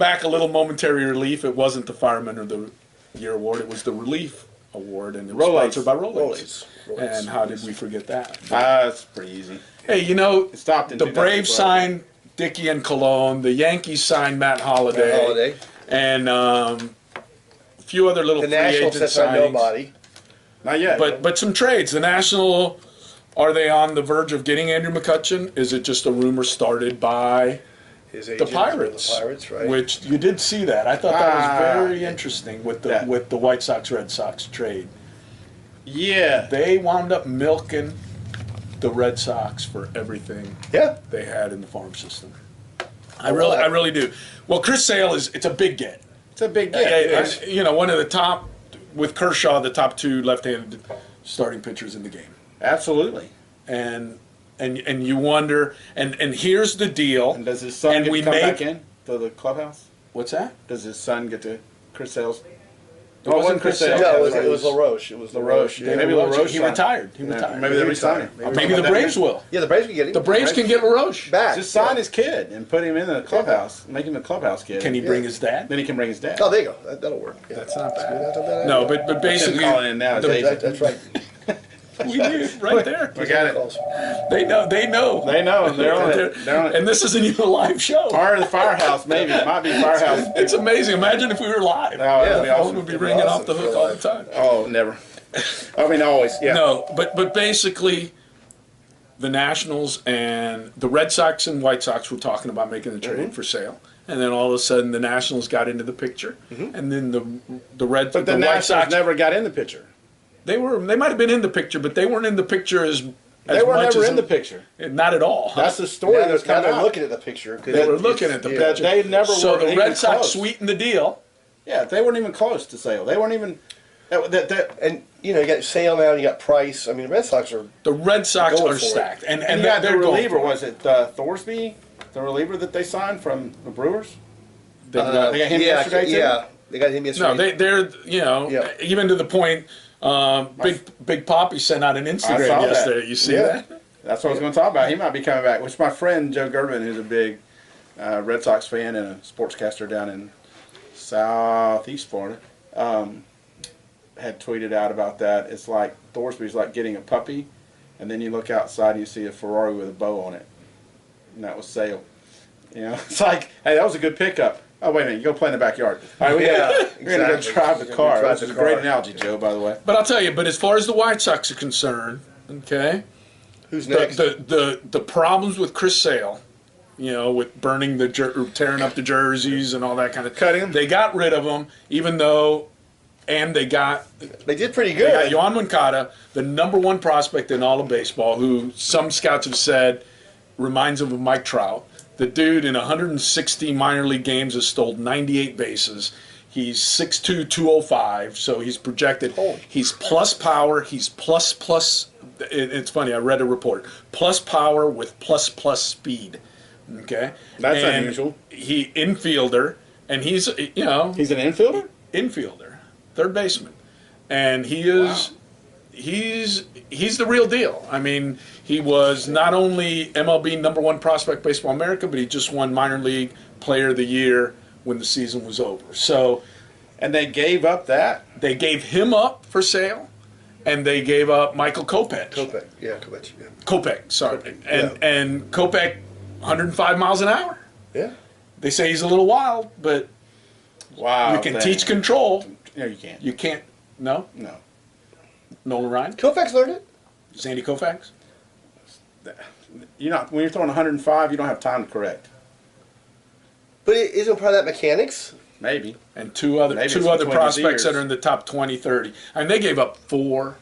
back a little momentary relief. It wasn't the Fireman of the Year award. It was the Relief Award, and it was sponsored by Rolex. And how did we forget that? That's pretty easy. Hey, you know, It stopped in the Braves signed Dickey and Cologne. The Yankees signed Matt Holliday. And a few other little The free National agent sets on signings. nobody. Not yet. But some trades. The National, are they on the verge of getting Andrew McCutchen? Is it just a rumor started by His the agent, Pirates? The Pirates, right? Which you did see that. I thought that was very interesting with the White Sox Red Sox trade. Yeah. They wound up milking the Red Sox for everything they had in the farm system. I really do. Well, Chris Sale it's a big get. It's a big get. You know, one of the top, with Kershaw, the top 2 left-handed starting pitchers in the game. Absolutely. And you wonder, and here's the deal. And does his son get to come back in to the clubhouse? What's that? Does his son get to Chris Sale's? It wasn't Chris Sale. No, it was LaRoche. It was LaRoche. Yeah. maybe LaRoche. He retired. He retired. Maybe they're resigning. Maybe the Braves will. Yeah, the Braves can get him. The Braves can get LaRoche back. Just sign his kid and put him in the clubhouse. Make him a clubhouse kid. Can he bring his dad? Then he can bring his dad. Oh, there you go. That'll work. Yeah. That's not bad. That's not bad. No, but basically, calling in now. That's right. we do right there. We got it. They know. They know. They're on it. They're on it. And this isn't even a live show. Fire of the Firehouse, maybe. It might be Firehouse. It's amazing. Imagine if we were live. Oh, that'd be The phone awesome. would be ringing off the hook all the time. Oh, never. I mean, always. Yeah. No, but basically, the Nationals and the Red Sox and White Sox were talking about making the trade for Sale, and then all of a sudden the Nationals got into the picture, and then the But the White Nationals Sox never got in the picture. they might have been in the picture, but they weren't in the picture as They were much never as in the picture. Not at all. That's the story Now that's coming they're out. looking at the picture. They were looking at the That picture. they never So were the even Red Sox close. sweetened the deal. Yeah, they weren't even close to Sale. They weren't even. And you know, you got Sale now, and you got Price. I mean, the Red Sox are. The Red Sox Going are for it. stacked, and And you had the they're going reliever. for it. Was it Thorsby, the reliever that they signed from the Brewers? They got- They got him yesterday, too? Yeah, they got him yesterday. No, they're Yeah. even to the point. Big Poppy sent out an Instagram saw that. yesterday. You see Yeah. that? That's what I was going to talk about. He might be coming back. Which my friend Joe Gervin, who's a big Red Sox fan and a sportscaster down in southeast Florida, had tweeted out about that. It's like Thorsby's like getting a puppy, and then you look outside and you see a Ferrari with a bow on it, and that was Sale. You know, it's like, hey, that was a good pickup. Oh, wait a minute, you go play in the backyard. All right, we're going to go drive the car. That's a great analogy, Joe, by the way. But I'll tell you. But as far as the White Sox are concerned, okay, Who's next? the problems with Chris Sale, you know, with burning tearing up the jerseys and all that kind of Cutting 'em. They got rid of them, even though, and they got They did pretty They got good. Yohan Moncada, the #1 prospect in all of baseball, who some scouts have said reminds them of Mike Trout. The dude in 160 minor league games has stole 98 bases. He's 6'2", 205, so he's projected. He's plus power. He's plus. It's funny. I read a report. Plus power with plus speed. Okay, That's and unusual. He infielder, and he's He's an infielder? infielder, third baseman, and he is he's the real deal. I mean, he was not only MLB #1 prospect Baseball America, but he just won minor league player of the year when the season was over. So And they gave up that? they gave him up for Sale, and they gave up Michael Kopech. Kopech. Yeah, Kopech. Yeah. Kopech, sorry. Yeah. And Kopech, 105 miles an hour. Yeah. They say he's a little wild, but Wow. you can teach control. No, you can't. You can't. No? No. Nolan Ryan? Kopech's learned it. Sandy Koufax? You're not, when you're throwing 105, you don't have time to correct. But it isn't part of that mechanics. Maybe. And two other Maybe it's prospects between his that ears. are in the top 20, 30. I mean, they gave up 4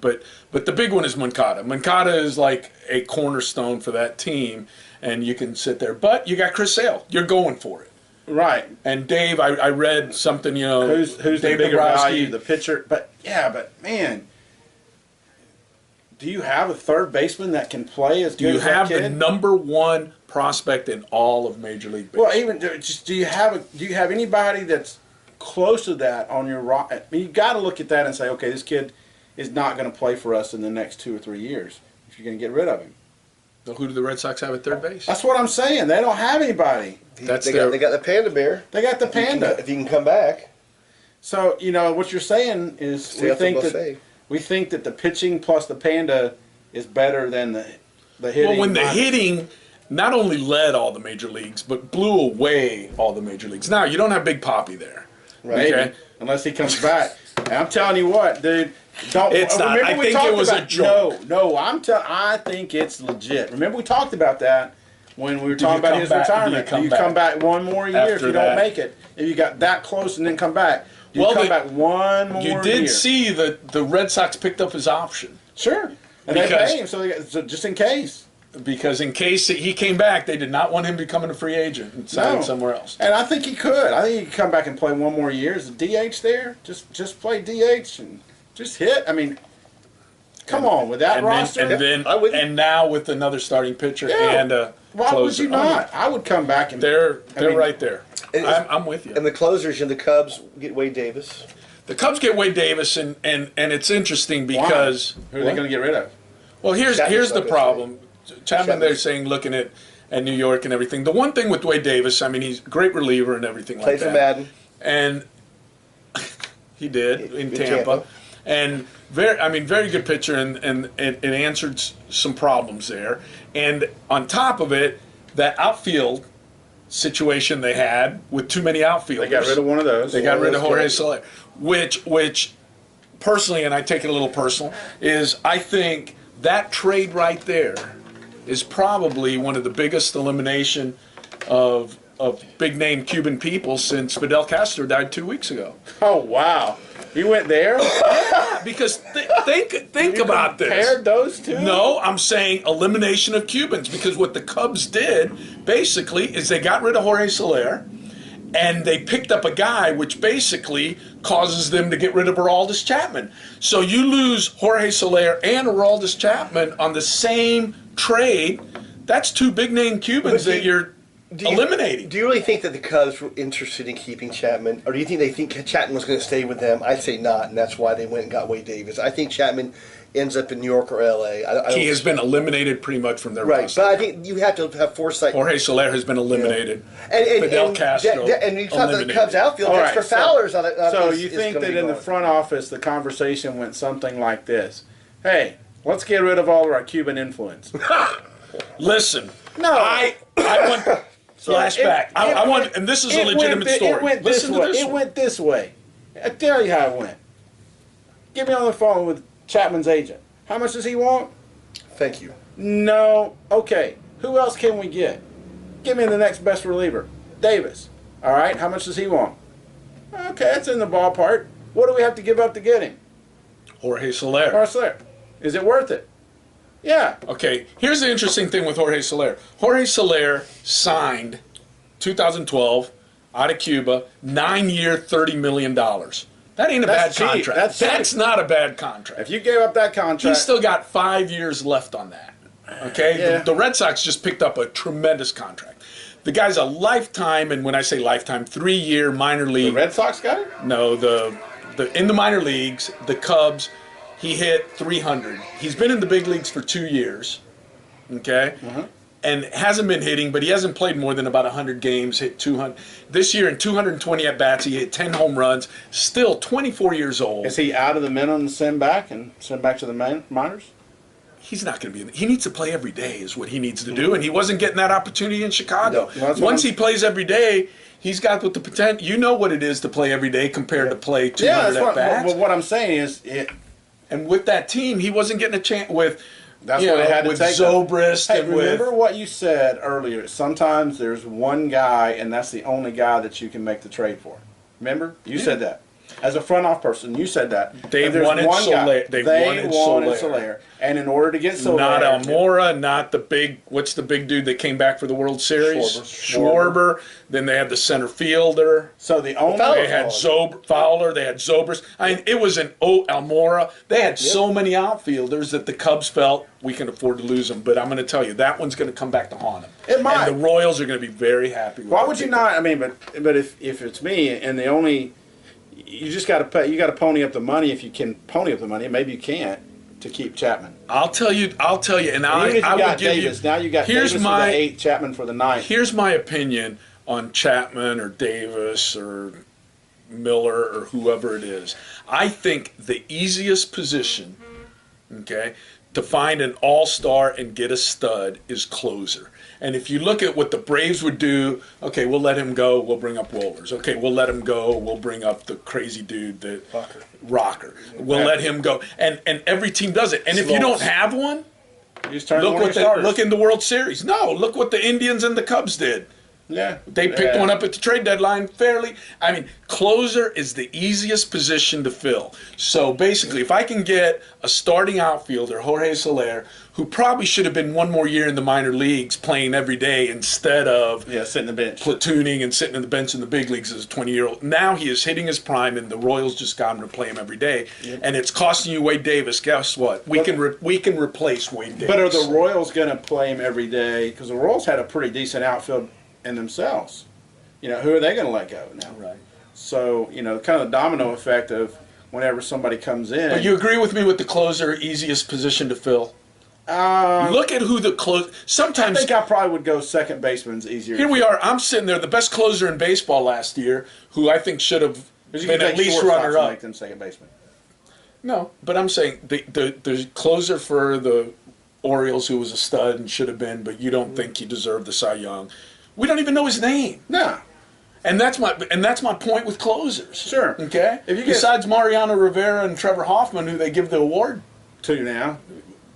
but the big one is Moncada. Moncada is like a cornerstone for that team, and you can sit there. But you got Chris Sale. You're going for it. Right. And Dave, I read something, Who's the Dave bigger Dombrowski. value, the pitcher? But man, do you have a third baseman that can play as Do good you as that have the kid? #1 prospect in all of Major League Baseball? Well, even do you have anybody that's close to that on your roster? I mean, you got to look at that and say, okay, this kid is not going to play for us in the next 2 or 3 years if you're going to get rid of him. So who do the Red Sox have at third base? That's what I'm saying. They don't have anybody. They their- got the Panda Bear. They got the Panda. If he can come back, So what you're saying is stay off the buffet. we think that the pitching plus the Panda is better than the hitting. Well, when the minus. hitting not only led all the major leagues, but blew away all the major leagues. Now, you don't have Big Papi there. Right. Maybe, unless he comes back. And I'm telling you what, dude. Don't. It's not. Remember I we think talked it was a about, joke. No. I think it's legit. Remember we talked about that when we were talking about come his back? Do you retirement. come Do you back come back one more year if after you don't that? make it? If you got that close and then come back, do you Well, come back one more You did year? see that the Red Sox picked up his option Sure. And they Because- pay him, so just in case. because in case he came back, they did not want him becoming a free agent and sign No. somewhere else. And I think he could. I think he could come back and play one more year as a DH there. Just play DH and just hit. I mean, come on with that roster. I'm with you. And now with another starting pitcher Yeah. and a Why closer. would you not? I would come back and They're mean- right there. And- I'm with you. And the closers in the Cubs get Wade Davis. The Cubs get Wade Davis, and it's interesting Why? because Who are they going to get rid of? well, here's Chapman's the not gonna problem. Chapman, they're Chapman's- saying looking at New York and everything. The one thing with Wade Davis, I mean, he's a great reliever and everything Played like for that. Madden. And he did in In Tampa. Tampa. And very good pitcher, and answered some problems there. And on top of it, that outfield situation they had with too many They outfielders. got rid of one of those. They got rid of Jorge guys. Soler, which personally, and I take it a little personal, is I think that trade right there is probably one of the biggest elimination of big name Cuban people since Fidel Castro died 2 weeks ago. Oh wow, he went there. Because think about this. Compared those two. No, I'm saying elimination of Cubans, because what the Cubs did basically is they got rid of Jorge Soler and they picked up a guy which basically causes them to get rid of Aroldis Chapman. So you lose Jorge Soler and Aroldis Chapman on the same trade. That's two big name Cubans But that you're eliminating. Do you really think that the Cubs were interested in keeping Chapman, or do you think they think Chapman was going to stay with them? I'd say not, and that's why they went and got Wade Davis. I think Chapman ends up in New York or L.A. He has been eliminated pretty much from their right, roster. but I think you have to have foresight. Jorge Soler has been eliminated. And Fidel Castro and you talk about the eliminated. Cubs outfield. All Dexter right, so- Fowler's on it. So you think that in the front office the conversation went something like this: "Hey, let's get rid of all of our Cuban influence." Listen, No. I want flashback. I want, and this is a legitimate story. It went this Listen to way. this It one. went this way. I tell you how it went. Get me on the phone with Chapman's agent. How much does he want? Thank you. No. Okay. Who else can we get? Give me the next best reliever. Davis. All right. How much does he want? Okay, that's in the ballpark. What do we have to give up to get him? Jorge Soler. Marcel. Is it worth it? Yeah. Okay, here's the interesting thing with Jorge Soler. Jorge Soler signed 2012 out of Cuba, 9-year, $30 million. That ain't a That's bad cheap. contract. That's cheap. not a bad contract. If you gave up that contract, He's still got 5 years left on that. Okay? Yeah. The Red Sox just picked up a tremendous contract. The guy's a lifetime, and when I say lifetime, 3-year minor the league. Red Sox got it. No, the in the minor leagues, the Cubs, he hit 300. He's been in the big leagues for 2 years, okay? And hasn't been hitting, but he hasn't played more than about 100 games, hit 200. This year in 220 at-bats, he hit 10 home runs, still 24 years old. Is he out of the minimum to send back to the minors? He's not going to be. He needs to play every day is what he needs to do, and he wasn't getting that opportunity in Chicago. No, that's what Once I'm- he plays every day, he's got with the potential. You know what it is to play every day compared to play 200 Yeah, at-bats. what I'm saying is, And with that team, he wasn't getting a chance with. that's you what know, they had to with take. Zobrist Hey, and remember with what you said earlier. Sometimes there's one guy, and that's the only guy that you can make the trade for. Remember, you said that. As a front off person, you said that. They If there's wanted one guy- Soler- they wanted Soler. And in order to get Soler, not Almora, not the big. What's the big dude that came back for the World Series? Schwarber. Then they had the center fielder. So the only Fowler. They had Fowler. They had Zobrist. I mean, it was an Almora. They had so many outfielders that the Cubs felt we can afford to lose them. But I'm going to tell you, that one's going to come back to haunt them. It might. And the Royals are going to be very happy with Why it. would you not? I mean, but if it's me, and the only, you just got to pay. You got to pony up the money if you can pony up the money. Maybe you can't. to keep Chapman. I'll tell you, and Even I if you will got give Davis, you. now you got Here's Davis my for the 8, Chapman for the 9. Here's my opinion on Chapman or Davis or Miller or whoever it is. I think the easiest position, okay, to find an all-star and get a stud is closer. And if you look at what the Braves would do, okay, we'll let him go, we'll bring up Wohlers. Okay, we'll let him go, we'll bring up the crazy dude that Rocker. We'll let him go. And every team does it. And if you don't have one, You just turn look one of what your starters. look in the World Series. No, look what the Indians and the Cubs did. Yeah. They picked one up at the trade deadline fairly. I mean, closer is the easiest position to fill. So basically, if I can get a starting outfielder, Jorge Soler, who probably should have been one more year in the minor leagues playing every day instead of sitting the bench. platooning and sitting in the bench in the big leagues as a 20-year-old. Now he is hitting his prime, and the Royals just got him to play him every day. Yep. And it's costing you Wade Davis. Guess what? We can replace Wade Davis. But are the Royals going to play him every day? Because the Royals had a pretty decent outfield in themselves. You know, who are they going to let go now? Right. So, you know, kind of the domino effect of whenever somebody comes in. But you agree with me with the closer, easiest position to fill? Look at who the close. Sometimes I think I probably would go second baseman's easier. Here we are. I'm sitting there, the best closer in baseball last year, who I think should have been at least runner up. Make them second baseman. No, but I'm saying the closer for the Orioles, who was a stud and should have been, but you don't think he deserved the Cy Young. We don't even know his name. No. And that's my point with closers. Sure. Okay. If you Besides Mariano Rivera and Trevor Hoffman, who they give the award to now.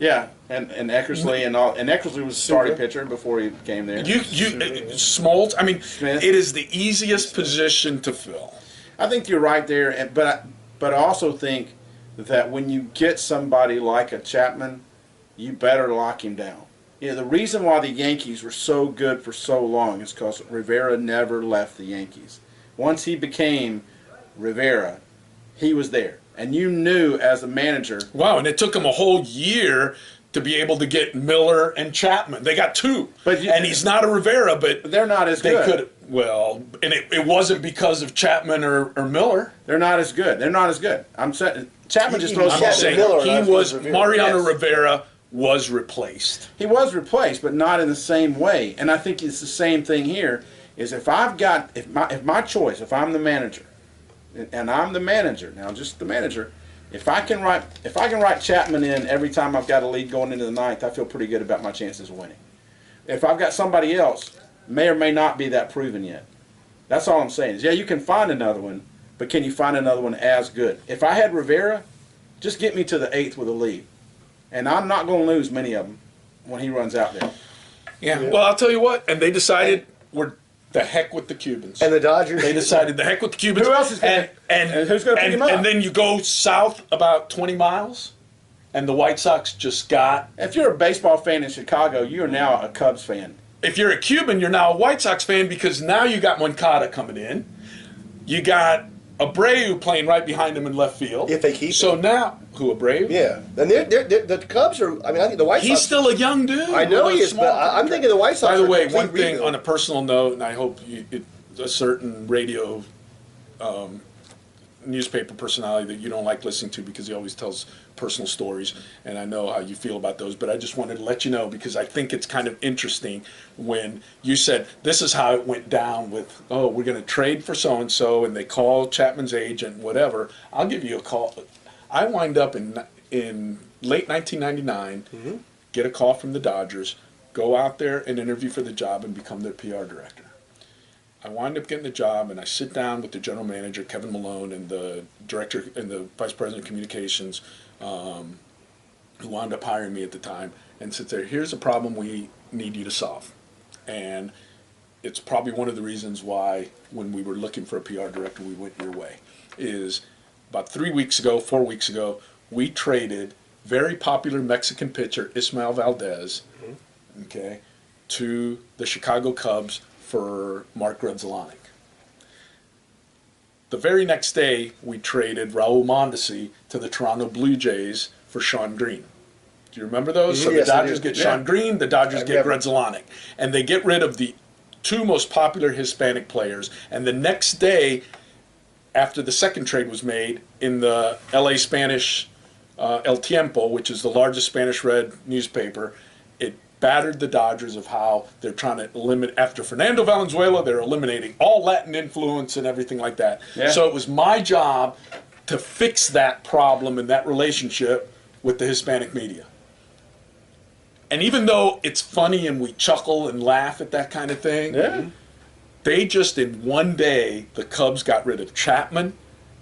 Yeah, and Eckersley and Eckersley was a starting pitcher before he came there. Smoltz. I mean, Smith. It is the easiest position to fill. I think you're right there, but I also think that when you get somebody like a Chapman, you better lock him down. You know, the reason why the Yankees were so good for so long is because Rivera never left the Yankees. Once he became Rivera, he was there. And you knew as a manager. Wow, and it took him a whole year to be able to get Miller and Chapman. They got two. And he's not a Rivera, but they're not as good. And it wasn't because of Chapman or Miller. They're not as good. They're not as good. I'm saying Chapman just throws. I'm saying Mariano Rivera was replaced. He was replaced, but not in the same way. And I think it's the same thing here. Is if my choice, if I'm the manager, and I'm the manager now, just the manager. If I can write Chapman in every time I've got a lead going into the ninth, I feel pretty good about my chances of winning. If I've got somebody else, may or may not be that proven yet. That's all I'm saying. Is you can find another one, but can you find another one as good? If I had Rivera, just get me to the 8th with a lead, and I'm not going to lose many of them when he runs out there. Yeah. Well, I'll tell you what. And they decided we're. The heck with the Cubans. And the Dodgers. They decided the heck with the Cubans. Who else is going and who's going to pick him up? And then you go south about 20 miles, and the White Sox just got. If you're a baseball fan in Chicago, you are now a Cubs fan. If you're a Cuban, you're now a White Sox fan because now you got Moncada coming in. You got Abreu playing right behind him in left field. If they keep so him. Now, who, Abreu? Yeah. And the Cubs are, I think the White Sox. He's still a young dude. I know he is, but I'm thinking the White Sox. By the way, one thing on a personal note, and I hope a certain radio newspaper personality that you don't like listening to because he always tells personal stories, and I know how you feel about those, but I just wanted to let you know because I think it's kind of interesting when you said this is how it went down with, we're going to trade for so-and-so, and they call Chapman's agent, whatever. I'll give you a call. I wind up in late 1999, get a call from the Dodgers, go out there and interview for the job and become their PR director. I wind up getting the job, and I sit down with the general manager, Kevin Malone, and the director and the vice president of communications, who wound up hiring me at the time, and sits there, here's a problem we need you to solve. And it's probably one of the reasons why when we were looking for a PR director, we went your way, is about 4 weeks ago, we traded very popular Mexican pitcher Ismael Valdez, okay, to the Chicago Cubs for Mark Grudzielanek. The very next day, we traded Raul Mondesi to the Toronto Blue Jays for Sean Green. Do you remember those? So yes, the Dodgers get Sean Green, the Dodgers get Grudzielanek. And they get rid of the two most popular Hispanic players. And the next day, after the second trade was made, in the LA Spanish El Tiempo, which is the largest Spanish red newspaper, it battered the Dodgers of how they're trying to eliminate, after Fernando Valenzuela, they're eliminating all Latin influence and everything like that. Yeah. So it was my job to fix that problem and that relationship with the Hispanic media. And even though it's funny and we chuckle and laugh at that kind of thing, Yeah. they just in one day, the Cubs got rid of Chapman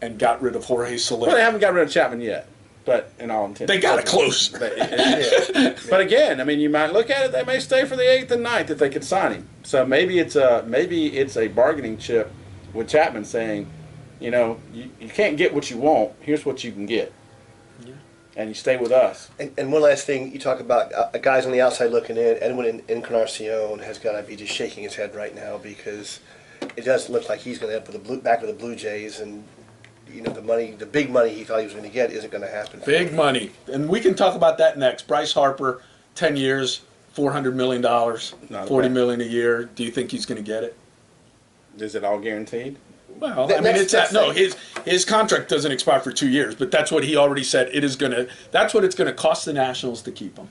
and got rid of Jorge Soler. Well, they haven't got rid of Chapman yet, but in all intents. They got it close. But again, I mean, you might look at it. They may stay for the 8th and 9th if they could sign him. So maybe it's a bargaining chip with Chapman saying, you know, you can't get what you want. Here's what you can get, and you stay with us. And one last thing, you talk about guys on the outside looking in. Edwin Encarnacion has got to be just shaking his head right now because it doesn't look like he's going to end up with back with the Blue Jays, and you know the big money he thought he was going to get isn't going to happen. Big money, and we can talk about that next. Bryce Harper, 10 years, $400 million, $40 million a year. Do you think he's going to get it? Is it all guaranteed? Well, I mean, his contract doesn't expire for 2 years, but that's what he already said. That's what it's going to cost the Nationals to keep him.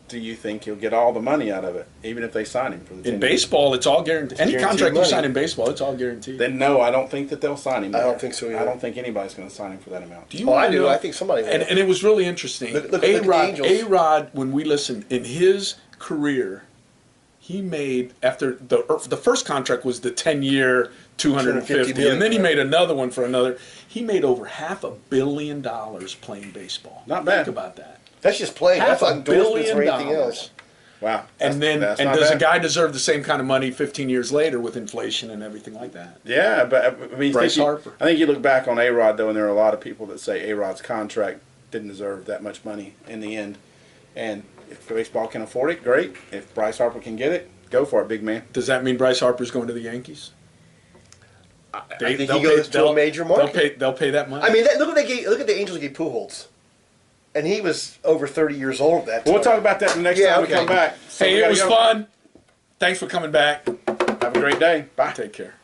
Do you think he'll get all the money out of it, even if they sign him for the 10 In years? baseball, it's all guaranteed. Any guaranteed contract you money. sign in baseball, it's all guaranteed. Then no, I don't think that they'll sign him. I don't there. think so either. I don't think anybody's going to sign him for that amount. Do you Oh, I wanna do. know- I think somebody will. And it was really interesting. Look at the Angels. A-Rod, when we listened, in his career, he made, after the first contract was the 10-year, 250, million, and then he right. made another one for another. He made over $500 million playing baseball. Not bad. Think about that. That's just playing. That's not $500 endorsements or million. anything else. Wow. And That's not does bad. a guy deserve the same kind of money 15 years later with inflation and everything like that? Yeah, but I mean, Bryce Harper. I think you look back on A-Rod, though, and there are a lot of people that say A-Rod's contract didn't deserve that much money in the end. And if baseball can afford it, great. If Bryce Harper can get it, go for it, big man. Does that mean Bryce Harper's going to the Yankees? I think he goes to a major market. They'll pay that money. I mean, look at the Angels gave Pujols, and he was over 30 years old at that time. We'll talk about that the next Yeah, time okay. we come back. So we Hey, it gotta was go. fun. Thanks for coming back. Have a great day. Bye. Take care.